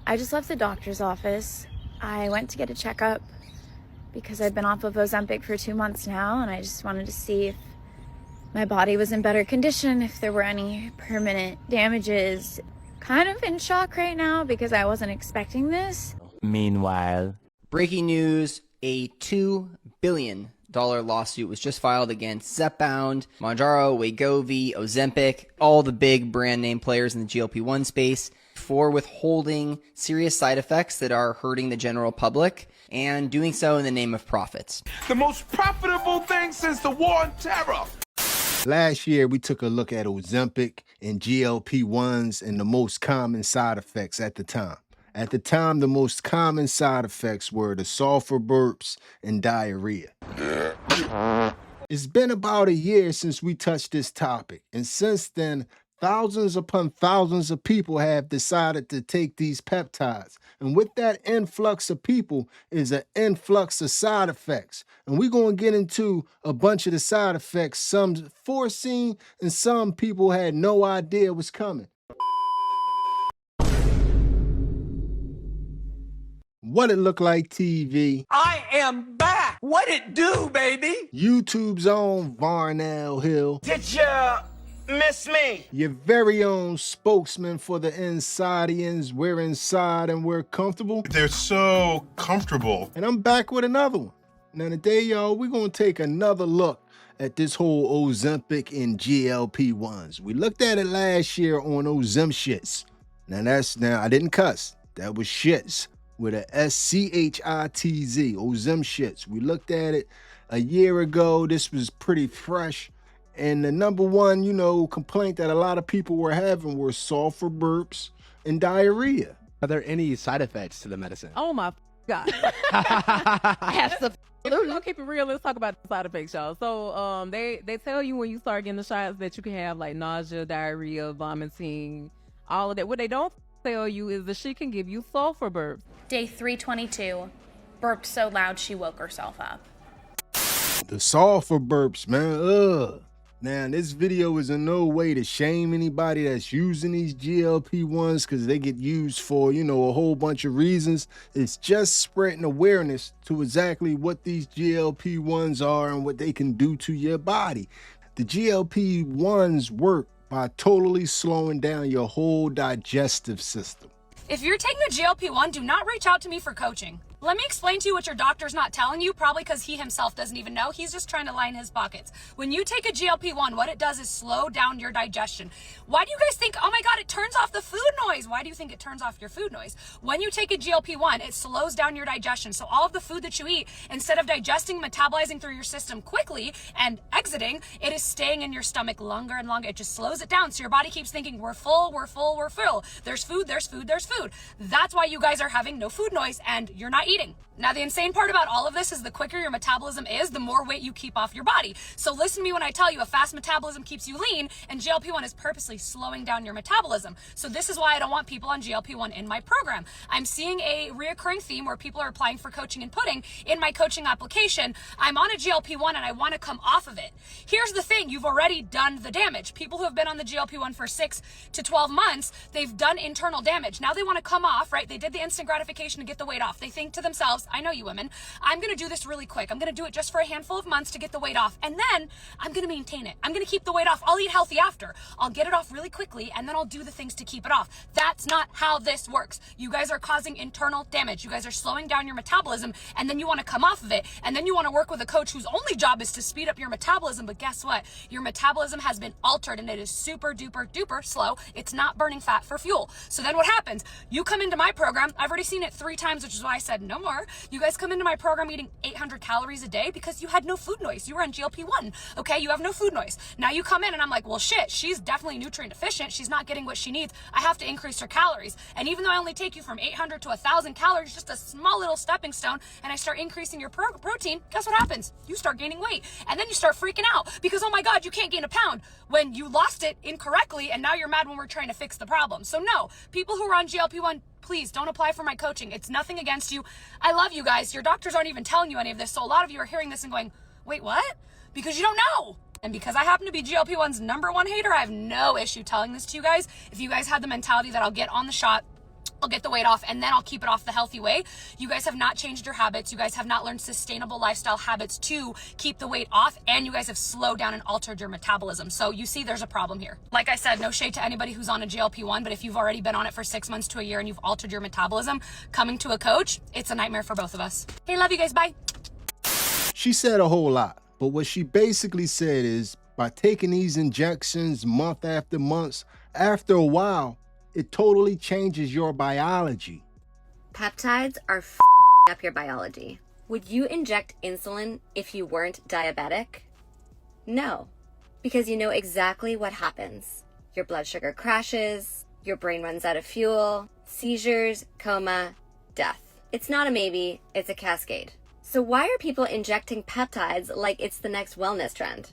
I just left the doctor's office. I went to get a checkup because I've been off of Ozempic for 2 months now, and I just wanted to see if my body was in better condition, if there were any permanent damages. Kind of in shock right now because I wasn't expecting this. Meanwhile, breaking news, a $2 billion lawsuit was just filed against Zepbound, Mounjaro, Wegovy, Ozempic, all the big brand name players in the GLP-1 space for withholding serious side effects that are hurting the general public and doing so in the name of profits. The most profitable thing since the war on terror. Last year, we took a look at Ozempic and GLP-1s and the most common side effects at the time. At the time, the most common side effects were the sulfur burps and diarrhea. It's been about a year since we touched this topic, and since then, thousands upon thousands of people have decided to take these peptides. And with that influx of people is an influx of side effects. And we're going to get into a bunch of the side effects, some foreseen and some people had no idea was coming. What it look like, TV? I am back. What it do, baby? YouTube's own Varnell Hill. Did ya miss me? Your very own spokesman for the Insidians. We're inside and we're comfortable. They're so comfortable. And I'm back with another one. Now today, y'all, we're going to take another look at this whole Ozempic and GLP-1s. We looked at it last year on Ozem shits. Now I didn't cuss. That was shits with a S-C-H-I-T-Z, Ozem shits. We looked at it a year ago. This was pretty fresh. And the number one, complaint that a lot of people were having were sulfur burps and diarrhea. Are there any side effects to the medicine? Oh my God. I have some. We'll keep it real. Let's talk about the side effects, y'all. So they tell you when you start getting the shots that you can have like nausea, diarrhea, vomiting, all of that. What they don't tell you is that she can give you sulfur burps. Day 322, burped so loud she woke herself up. The sulfur burps, man. Ugh. Now, this video is in no way to shame anybody that's using these GLP-1s because they get used for, a whole bunch of reasons. It's just spreading awareness to exactly what these GLP-1s are and what they can do to your body. The GLP-1s work by totally slowing down your whole digestive system. If you're taking a GLP-1, do not reach out to me for coaching. Let me explain to you what your doctor's not telling you, probably because he himself doesn't even know. He's just trying to line his pockets. When you take a GLP-1, what it does is slow down your digestion. Why do you guys think, oh my God, it turns off the food noise? Why do you think it turns off your food noise? When you take a GLP-1, it slows down your digestion. So all of the food that you eat, instead of digesting, metabolizing through your system quickly and exiting, it is staying in your stomach longer and longer. It just slows it down. So your body keeps thinking, we're full, we're full, we're full. There's food, there's food, there's food. That's why you guys are having no food noise and you're not eating. Now, the insane part about all of this is the quicker your metabolism is, the more weight you keep off your body. So listen to me when I tell you a fast metabolism keeps you lean, and GLP-1 is purposely slowing down your metabolism. So this is why I don't want people on GLP-1 in my program. I'm seeing a reoccurring theme where people are applying for coaching and putting in my coaching application, I'm on a GLP-1 and I want to come off of it. Here's the thing, you've already done the damage. People who have been on the GLP-1 for 6 to 12 months, they've done internal damage. Now they want to come off, right? They did the instant gratification to get the weight off. They think to themselves, I know you women, I'm going to do this really quick. I'm going to do it just for a handful of months to get the weight off. And then I'm going to maintain it. I'm going to keep the weight off. I'll eat healthy after. I'll get it off really quickly and then I'll do the things to keep it off. That's not how this works. You guys are causing internal damage. You guys are slowing down your metabolism and then you want to come off of it. And then you want to work with a coach whose only job is to speed up your metabolism. But guess what? Your metabolism has been altered and it is super duper duper slow. It's not burning fat for fuel. So then what happens? You come into my program. I've already seen it 3 times, which is why I said no more. You guys come into my program eating 800 calories a day because you had no food noise. You were on GLP-1. Okay, you have no food noise. Now you come in and I'm like, well, shit, she's definitely nutrient deficient. She's not getting what she needs. I have to increase her calories. And even though I only take you from 800 to 1,000 calories, just a small little stepping stone, and I start increasing your protein, guess what happens? You start gaining weight. And then you start freaking out because, oh my God, you can't gain a pound when you lost it incorrectly and now you're mad when we're trying to fix the problem. So no, people who are on GLP-1, please don't apply for my coaching. It's nothing against you. I love you guys. Your doctors aren't even telling you any of this. So a lot of you are hearing this and going, wait, what? Because you don't know. And because I happen to be GLP-1's #1 hater, I have no issue telling this to you guys. If you guys had the mentality that I'll get on the shot, I'll get the weight off and then I'll keep it off the healthy way. You guys have not changed your habits. You guys have not learned sustainable lifestyle habits to keep the weight off, and you guys have slowed down and altered your metabolism. So you see there's a problem here. Like I said, no shade to anybody who's on a GLP-1, but if you've already been on it for 6 months to a year and you've altered your metabolism, coming to a coach, it's a nightmare for both of us. Hey, love you guys, bye. She said a whole lot, but what she basically said is by taking these injections month after month, after a while, it totally changes your biology. Peptides are up your biology. Would you inject insulin if you weren't diabetic? No, because you know exactly what happens. Your blood sugar crashes, your brain runs out of fuel, seizures, coma, death. It's not a maybe, it's a cascade. So why are people injecting peptides like it's the next wellness trend?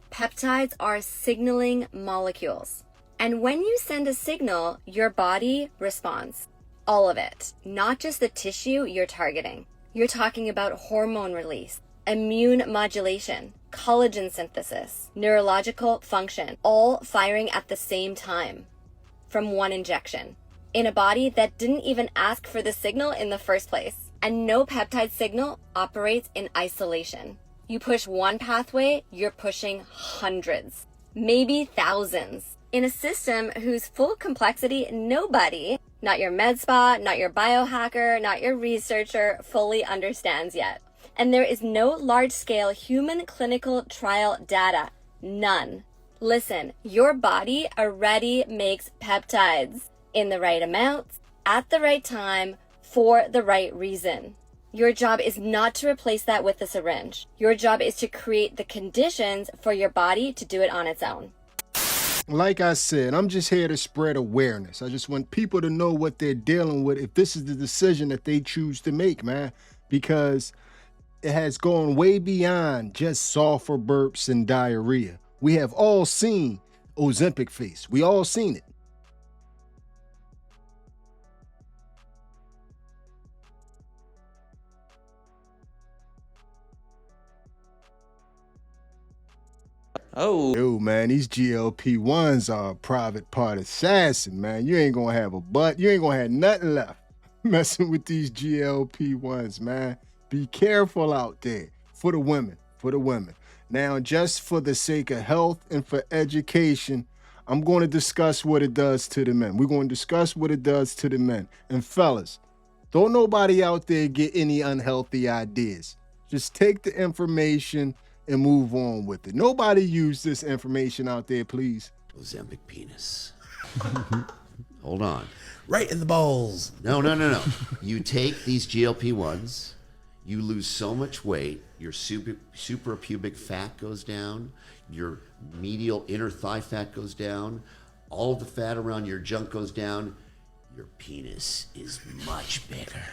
Peptides are signaling molecules. And when you send a signal, your body responds. All of it, not just the tissue you're targeting. You're talking about hormone release, immune modulation, collagen synthesis, neurological function, all firing at the same time from one injection in a body that didn't even ask for the signal in the first place. And no peptide signal operates in isolation. You push one pathway, you're pushing hundreds, maybe thousands. In a system whose full complexity nobody, not your med spa, not your biohacker, not your researcher, fully understands yet. And there is no large-scale human clinical trial data. None. Listen, your body already makes peptides in the right amounts, at the right time, for the right reason. Your job is not to replace that with a syringe. Your job is to create the conditions for your body to do it on its own. Like I said, I'm just here to spread awareness. I just want people to know what they're dealing with if this is the decision that they choose to make, man, because it has gone way beyond just sulfur burps and diarrhea. We have all seen Ozempic face. We all seen it. Oh. Yo, man, these GLP-1s are a private part assassin, man. You ain't gonna have a butt. You ain't gonna have nothing left messing with these GLP-1s, man. Be careful out there for the women, Now, just for the sake of health and for education, I'm going to discuss what it does to the men. We're going to discuss what it does to the men. And fellas, don't nobody out there get any unhealthy ideas. Just take the information and move on with it. Nobody use this information out there, please. Ozempic penis. Hold on. Right in the balls. No. You take these GLP-1s, you lose so much weight, your suprapubic fat goes down, your medial inner thigh fat goes down, all of the fat around your junk goes down, your penis is much bigger.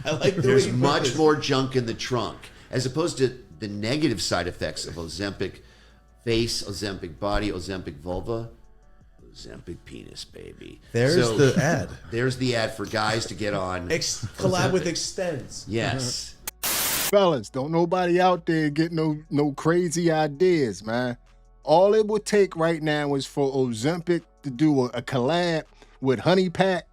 I like There's much more junk in the trunk, as opposed to the negative side effects of Ozempic face, Ozempic body, Ozempic vulva, Ozempic penis, baby. There's the ad. There's the ad for guys to get on. Collab with Extends. Yes. Fellas, don't nobody out there get no crazy ideas, man. All it would take right now is for Ozempic to do a collab with Honey Pack,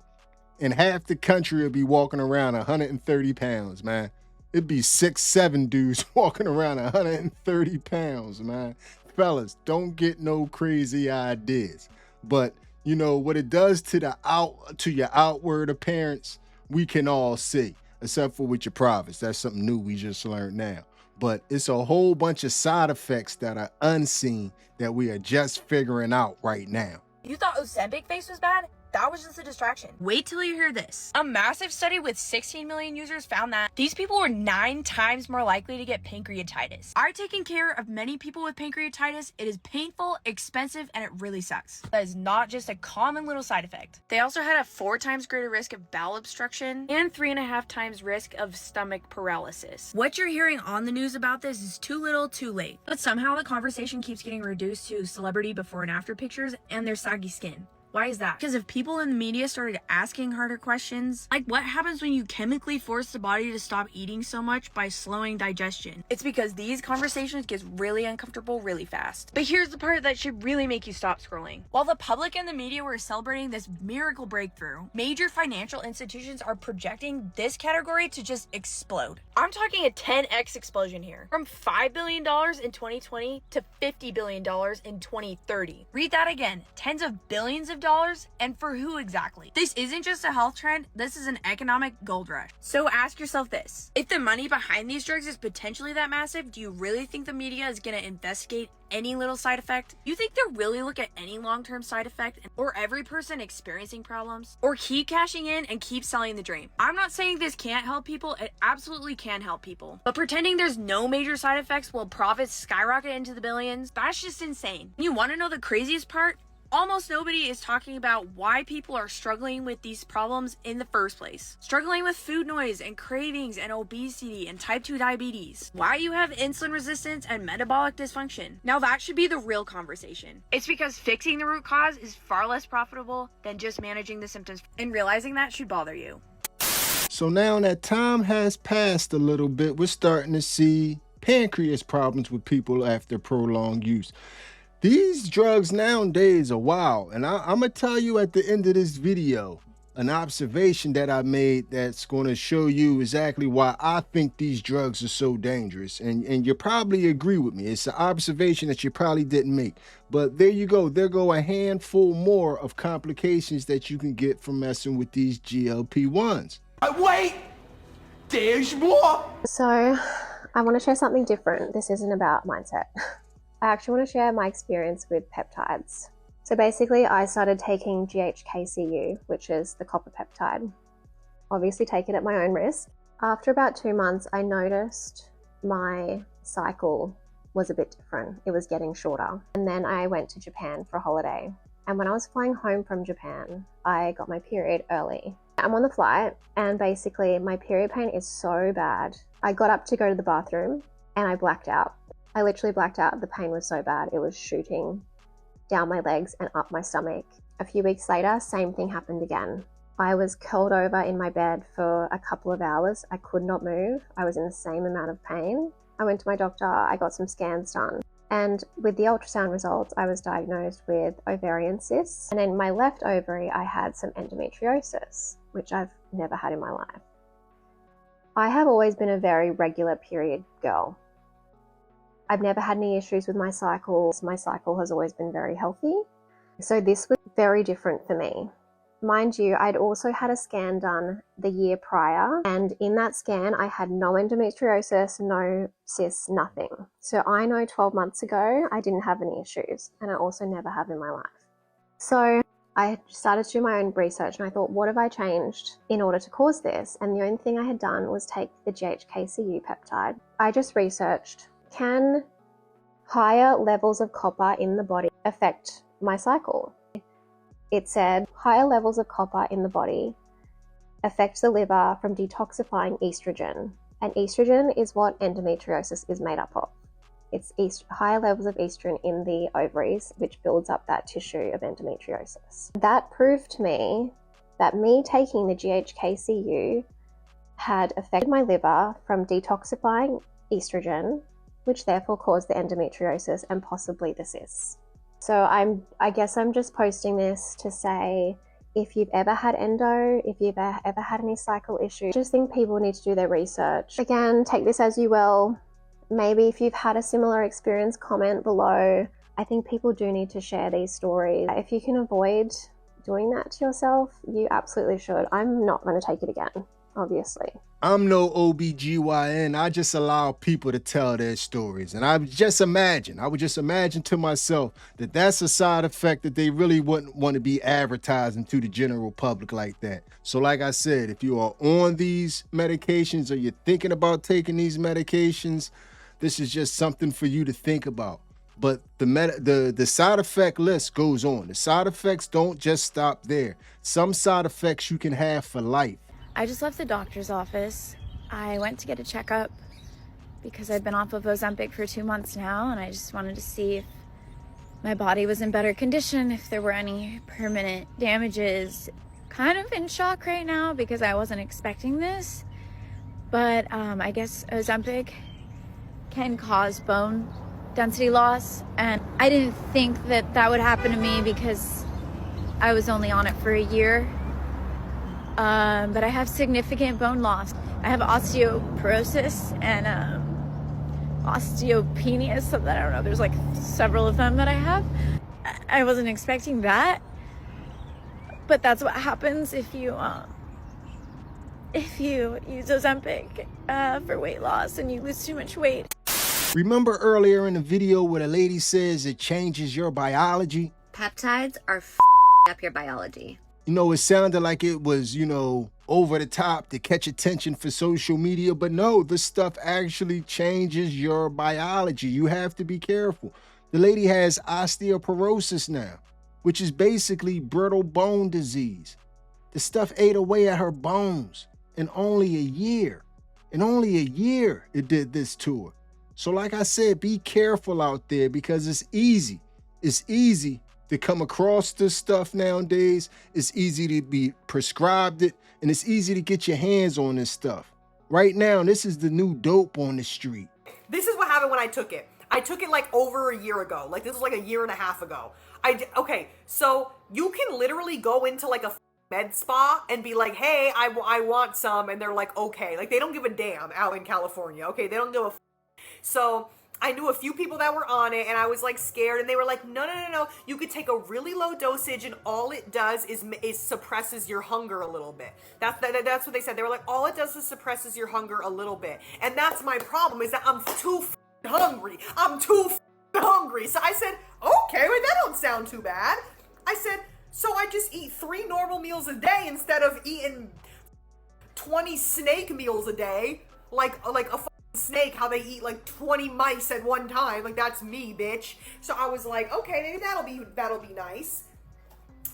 and half the country would be walking around 130 pounds, man. It'd be 6-7 dudes walking around 130 pounds, man. Fellas, don't get no crazy ideas. But you know what it does to your outward appearance, we can all see, except for with your privates. That's something new we just learned now. But it's a whole bunch of side effects that are unseen that we are just figuring out right now. You thought Ozempic face was bad? That was just a distraction. Wait till you hear this. A massive study with 16 million users found that these people were 9 times more likely to get pancreatitis. I've taken care of many people with pancreatitis. It is painful, expensive, and it really sucks. That is not just a common little side effect. They also had a 4 times greater risk of bowel obstruction and 3.5 times risk of stomach paralysis. What you're hearing on the news about this is too little, too late. But somehow the conversation keeps getting reduced to celebrity before and after pictures and their saggy skin. Why is that? Because if people in the media started asking harder questions, like what happens when you chemically force the body to stop eating so much by slowing digestion? It's because these conversations get really uncomfortable really fast. But here's the part that should really make you stop scrolling. While the public and the media were celebrating this miracle breakthrough, major financial institutions are projecting this category to just explode. I'm talking a 10x explosion here. From $5 billion in 2020 to $50 billion in 2030. Read that again. Tens of billions of dollars, and for who exactly? This isn't just a health trend, this is an economic gold rush. So ask yourself this. If the money behind these drugs is potentially that massive, do you really think the media is going to investigate any little side effect? You think they'll really look at any long-term side effect or every person experiencing problems? Or keep cashing in and keep selling the dream? I'm not saying this can't help people, it absolutely can help people. But pretending there's no major side effects while profits skyrocket into the billions, that's just insane. You want to know the craziest part? Almost nobody is talking about why people are struggling with these problems in the first place. Struggling with food noise and cravings and obesity and type 2 diabetes. Why you have insulin resistance and metabolic dysfunction. Now that should be the real conversation. It's because fixing the root cause is far less profitable than just managing the symptoms, and realizing that should bother you. So now that time has passed a little bit, we're starting to see pancreas problems with people after prolonged use. These drugs nowadays are wild, and I'm going to tell you at the end of this video an observation that I made that's going to show you exactly why I think these drugs are so dangerous, and you probably agree with me. It's an observation that you probably didn't make, but there you go. There go a handful more of complications that you can get from messing with these GLP-1s. Wait! There's more! So, I want to share something different. This isn't about mindset. I actually want to share my experience with peptides. So basically, I started taking GHKCU, which is the copper peptide. Obviously take it at my own risk. After about 2 months, I noticed my cycle was a bit different. It was getting shorter. And then I went to Japan for a holiday. And when I was flying home from Japan, I got my period early. I'm on the flight, and basically my period pain is so bad. I got up to go to the bathroom and I blacked out. I literally blacked out. The pain was so bad. It was shooting down my legs and up my stomach. A few weeks later, same thing happened again. I was curled over in my bed for a couple of hours. I could not move. I was in the same amount of pain. I went to my doctor. I got some scans done. And with the ultrasound results, I was diagnosed with ovarian cysts. And in my left ovary, I had some endometriosis, which I've never had in my life. I have always been a very regular period girl. I've never had any issues with my cycles. My cycle has always been very healthy. So this was very different for me. Mind you, I'd also had a scan done the year prior, and in that scan I had no endometriosis, no cysts, nothing. So I know 12 months ago I didn't have any issues, and I also never have in my life. So I started to do my own research, and I thought, what have I changed in order to cause this? And the only thing I had done was take the GHKCU peptide. I just researched, can higher levels of copper in the body affect my cycle? It said higher levels of copper in the body affect the liver from detoxifying estrogen. And estrogen is what endometriosis is made up of. It's higher levels of estrogen in the ovaries, which builds up that tissue of endometriosis. That proved to me that me taking the GHKCU had affected my liver from detoxifying estrogen, which therefore caused the endometriosis and possibly the cysts. So I guess I'm just posting this to say, if you've ever had endo, if you've ever had any cycle issues, I just think people need to do their research. Again, take this as you will. Maybe if you've had a similar experience, comment below. I think people do need to share these stories. If you can avoid doing that to yourself, you absolutely should. I'm not going to take it again, obviously. I'm no OBGYN. I just allow people to tell their stories. And I would just imagine to myself that that's a side effect that they really wouldn't want to be advertising to the general public like that. So like I said, if you are on these medications or you're thinking about taking these medications, this is just something for you to think about. But the side effect list goes on. The side effects don't just stop there. Some side effects you can have for life. I just left the doctor's office. I went to get a checkup because I've been off of Ozempic for 2 months now, and I just wanted to see if my body was in better condition, if there were any permanent damages. Kind of in shock right now because I wasn't expecting this, but I guess Ozempic can cause bone density loss, and I didn't think that that would happen to me because I was only on it for a year. But I have significant bone loss. I have osteoporosis and osteopenia, so that I don't know, there's like several of them that I have. I wasn't expecting that, but that's what happens if you use Ozempic for weight loss and you lose too much weight. Remember earlier in the video where the lady says it changes your biology? Peptides are up your biology. You know, it sounded like it was, over the top to catch attention for social media, but no, this stuff actually changes your biology. You have to be careful. The lady has osteoporosis now, which is basically brittle bone disease. The stuff ate away at her bones in only a year. In only a year, it did this to her. So like I said, be careful out there because it's easy. It's easy to come across this stuff nowadays. It's easy to be prescribed it, and it's easy to get your hands on this stuff. Right now, this is the new dope on the street. This is what happened when I took it. I took it like over a year ago. Like this was like a year and a half ago. Okay, so you can literally go into like a med spa and be like, hey, I want some, and they're like, okay. Like they don't give a damn out in California, okay? They don't give a So I knew a few people that were on it, and I was like scared, and they were like, no, you could take a really low dosage, and all it does is suppresses your hunger a little bit. That's what they said. They were like, all it does is suppresses your hunger a little bit. And that's my problem, is that I'm too hungry. I'm too hungry. So I said, okay, well, that don't sound too bad. I said, so I just eat 3 normal meals a day instead of eating 20 snake meals a day, like a snake, how they eat like 20 mice at one time. Like that's me, bitch. So I was like, okay, maybe that'll be nice.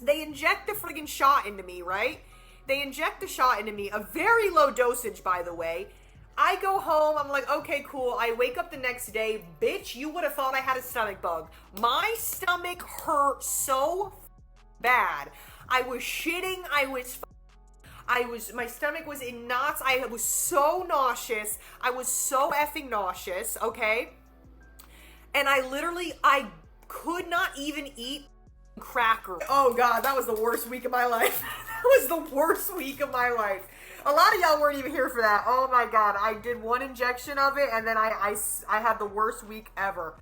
They inject the friggin' shot into me, right? They inject the shot into me, a very low dosage, by the way. I go home, I'm like, okay, cool. I wake up the next day, bitch, you would have thought I had a stomach bug. My stomach hurt so bad. I was shitting, my stomach was in knots. I was so nauseous. I was so effing nauseous, okay? And I could not even eat crackers. Oh God, that was the worst week of my life. That was the worst week of my life. A lot of y'all weren't even here for that. Oh my God, I did 1 injection of it, and then I had the worst week ever.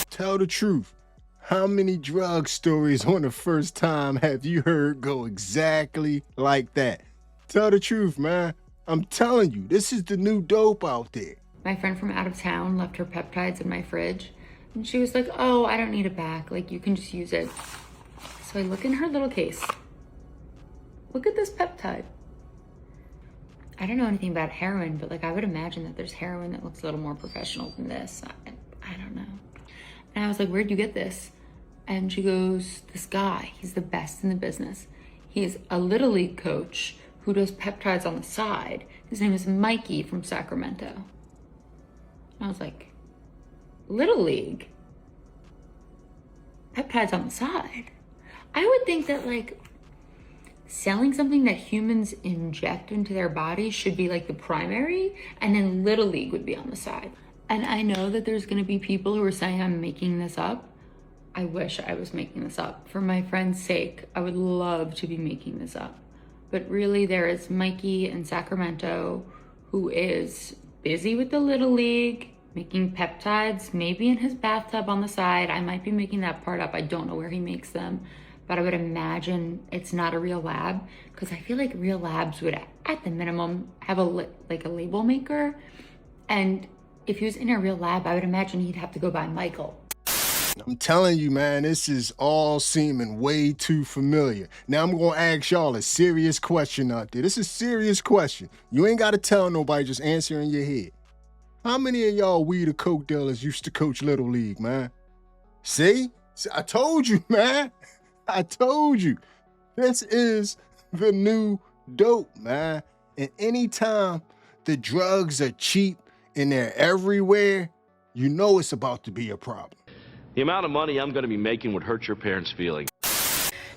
Tell the truth. How many drug stories on the first time have you heard go exactly like that? Tell the truth, man. I'm telling you, this is the new dope out there. My friend from out of town left her peptides in my fridge, and she was like, oh, I don't need it back. Like, you can just use it. So I look in her little case. Look at this peptide. I don't know anything about heroin, but like I would imagine that there's heroin that looks a little more professional than this. I don't know. And I was like, where'd you get this? And she goes, this guy, he's the best in the business. He's a Little League coach who does peptides on the side. His name is Mikey from Sacramento. And I was like, Little League? Peptides on the side? I would think that like selling something that humans inject into their bodies should be like the primary, and then Little League would be on the side. And I know that there's gonna be people who are saying I'm making this up. I wish I was making this up. For my friend's sake, I would love to be making this up. But really there is Mikey in Sacramento who is busy with the Little League, making peptides, maybe in his bathtub on the side. I might be making that part up. I don't know where he makes them, but I would imagine it's not a real lab, because I feel like real labs would, at the minimum, have a label maker. And if he was in a real lab, I would imagine he'd have to go by Michael. I'm telling you, man, this is all seeming way too familiar. Now I'm gonna ask y'all a serious question out there. This is a serious question. You ain't gotta tell nobody, just answer in your head. How many of y'all weed or coke dealers used to coach Little League, man? See? I told you, man. I told you. This is the new dope, man. And anytime the drugs are cheap and they're everywhere, you know it's about to be a problem. The amount of money I'm going to be making would hurt your parents' feelings.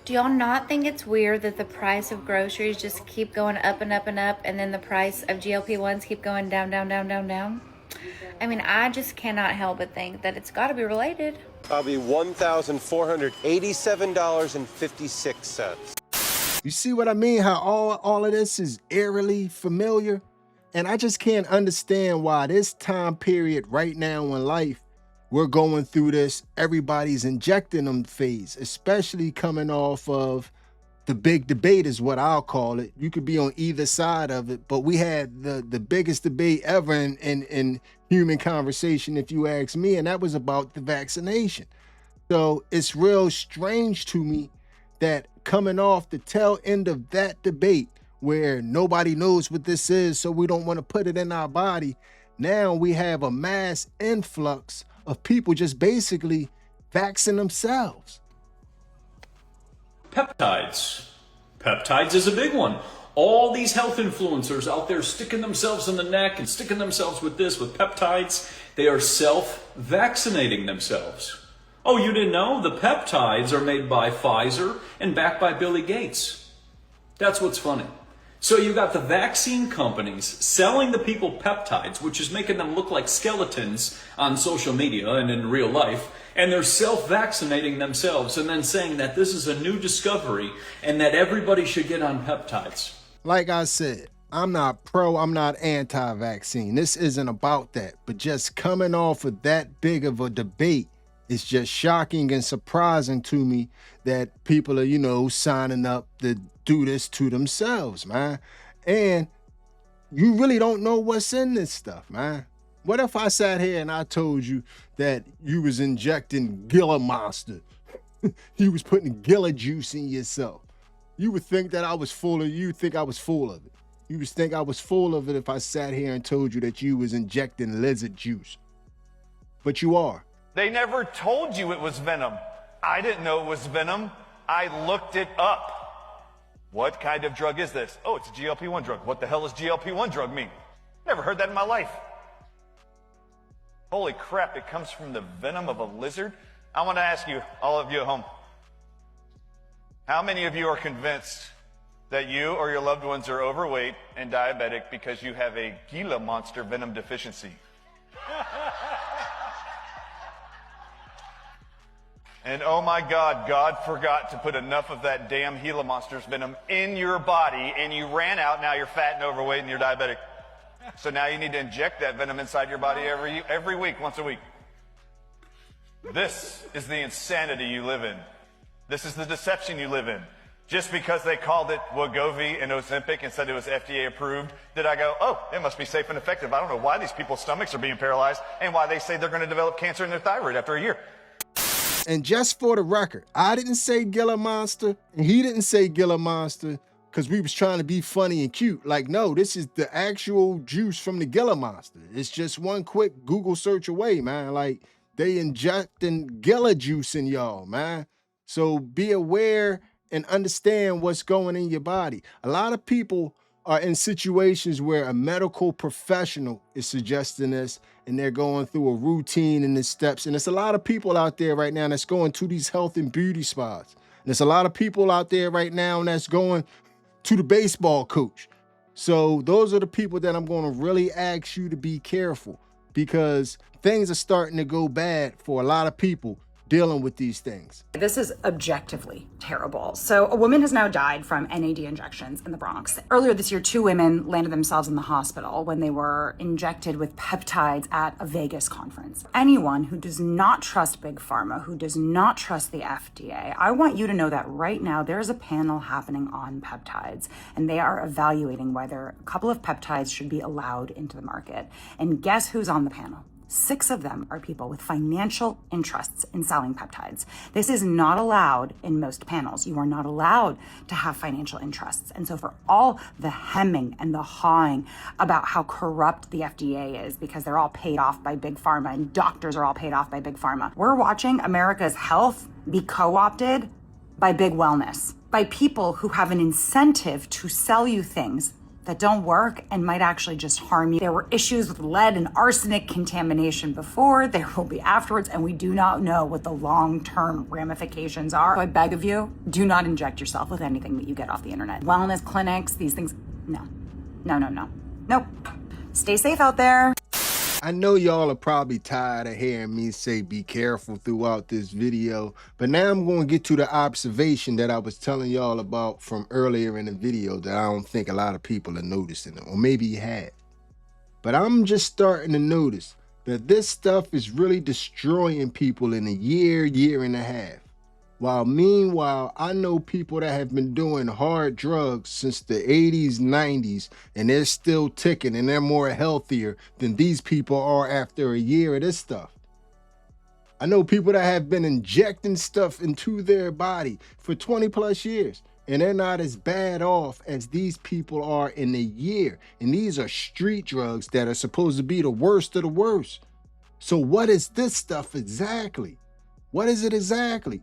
Do y'all not think it's weird that the price of groceries just keep going up and up and up, and then the price of GLP-1s keep going down, down, down, down, down? I mean, I just cannot help but think that it's got to be related. Probably $1,487.56. You see what I mean? How all of this is eerily familiar? And I just can't understand why this time period right now in life, we're going through this, everybody's injecting them phase, especially coming off of the big debate is what I'll call it. You could be on either side of it, but we had the biggest debate ever in human conversation, if you ask me, and that was about the vaccination. So it's real strange to me that coming off the tail end of that debate where nobody knows what this is, so we don't want to put it in our body, now we have a mass influx of people just basically vaccinating themselves. Peptides. Peptides is a big one. All these health influencers out there sticking themselves in the neck and sticking themselves with this, with peptides. They are self-vaccinating themselves. Oh, you didn't know? The peptides are made by Pfizer and backed by Bill Gates. That's what's funny. So you got the vaccine companies selling the people peptides, which is making them look like skeletons on social media and in real life, and they're self-vaccinating themselves and then saying that this is a new discovery and that everybody should get on peptides. Like I said, I'm not pro, I'm not anti-vaccine. This isn't about that, but just coming off of that big of a debate, it's just shocking and surprising to me that people are, signing up to do this to themselves, man. And you really don't know what's in this stuff, man. What if I sat here and I told you that you was injecting Gila Monster? You was putting Gila juice in yourself. You would think that I was full of, you would think I was full of it. You would think I was full of it if I sat here and told you that you was injecting lizard juice. But you are. They never told you it was venom. I didn't know it was venom. I looked it up. What kind of drug is this? Oh, it's a GLP-1 drug. What the hell does GLP-1 drug mean? Never heard that in my life. Holy crap, it comes from the venom of a lizard? I want to ask you, all of you at home, how many of you are convinced that you or your loved ones are overweight and diabetic because you have a Gila Monster venom deficiency? And oh my God, God forgot to put enough of that damn Gila Monster's venom in your body, and you ran out. Now you're fat and overweight and you're diabetic. So now you need to inject that venom inside your body every week, once a week. This is the insanity you live in. This is the deception you live in. Just because they called it Wegovy and Ozempic and said it was FDA approved, did I go, oh, it must be safe and effective. I don't know why these people's stomachs are being paralyzed and why they say they're going to develop cancer in their thyroid after a year. And just for the record, I didn't say Gila Monster, and he didn't say Gila Monster because we was trying to be funny and cute. Like, no, this is the actual juice from the Gila Monster. It's just one quick Google search away, man. Like, they injecting Gila juice in y'all, man. So be aware and understand what's going in your body. A lot of people are in situations where a medical professional is suggesting this and they're going through a routine and the steps. And there's a lot of people out there right now that's going to these health and beauty spas. And there's a lot of people out there right now that's going to the baseball coach. So those are the people that I'm going to really ask you to be careful, because things are starting to go bad for a lot of people dealing with these things. This is objectively terrible. So a woman has now died from NAD injections in the Bronx. Earlier this year, 2 women landed themselves in the hospital when they were injected with peptides at a Vegas conference. Anyone who does not trust Big Pharma, who does not trust the FDA, I want you to know that right now there's a panel happening on peptides, and they are evaluating whether a couple of peptides should be allowed into the market. And guess who's on the panel? 6 of them are people with financial interests in selling peptides. This is not allowed in most panels. You are not allowed to have financial interests. And so for all the hemming and the hawing about how corrupt the FDA is because they're all paid off by Big Pharma and doctors are all paid off by Big Pharma, we're watching America's health be co-opted by big wellness, by people who have an incentive to sell you things that don't work and might actually just harm you. There were issues with lead and arsenic contamination before, there will be afterwards, and we do not know what the long-term ramifications are. So I beg of you, do not inject yourself with anything that you get off the internet. Wellness clinics, these things, no. Nope. Stay safe out there. I know y'all are probably tired of hearing me say be careful throughout this video, but now I'm going to get to the observation that I was telling y'all about from earlier in the video that I don't think a lot of people are noticing, or maybe you have. But I'm just starting to notice that this stuff is really destroying people in a year and a half. While meanwhile, I know people that have been doing hard drugs since the 80s, 90s, and they're still ticking and they're more healthier than these people are after a year of this stuff. I know people that have been injecting stuff into their body for 20 plus years, and they're not as bad off as these people are in a year. And these are street drugs that are supposed to be the worst of the worst. So what is this stuff exactly? What is it exactly?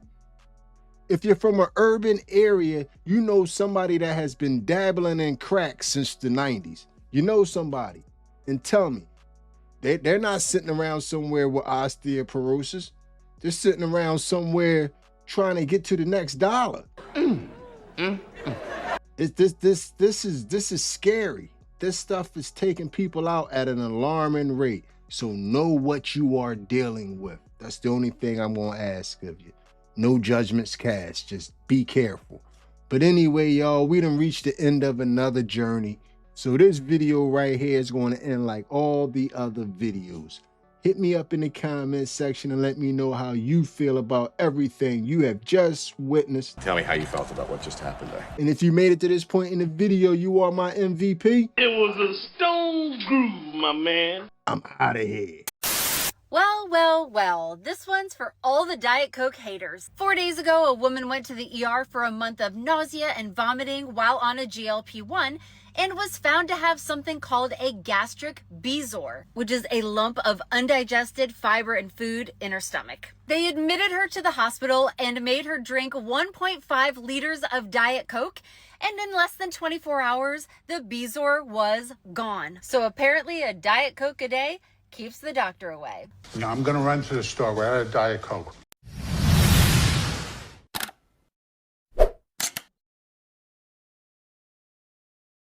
If you're from an urban area, you know somebody that has been dabbling in crack since the 90s. You know somebody. And tell me, they're not sitting around somewhere with osteoporosis. They're sitting around somewhere trying to get to the next dollar. This is scary. This stuff is taking people out at an alarming rate. So know what you are dealing with. That's the only thing I'm gonna ask of you. No judgments cast, just be careful. But anyway, y'all, we done reached the end of another journey. So this video right here is going to end like all the other videos. Hit me up in the comment section and let me know how you feel about everything you have just witnessed. Tell me how you felt about what just happened there. And if you made it to this point in the video, you are my MVP. It was a stone groove, my man. I'm out of here. Well, this one's for all the Diet Coke haters. 4 days ago, a woman went to the ER for a month of nausea and vomiting while on a GLP-1 and was found to have something called a gastric bezoar, which is a lump of undigested fiber and food in her stomach. They admitted her to the hospital and made her drink 1.5 liters of Diet Coke, and in less than 24 hours, the bezoar was gone. So apparently a Diet Coke a day keeps the doctor away. No, I'm going to run to the store. We're out of Diet Coke.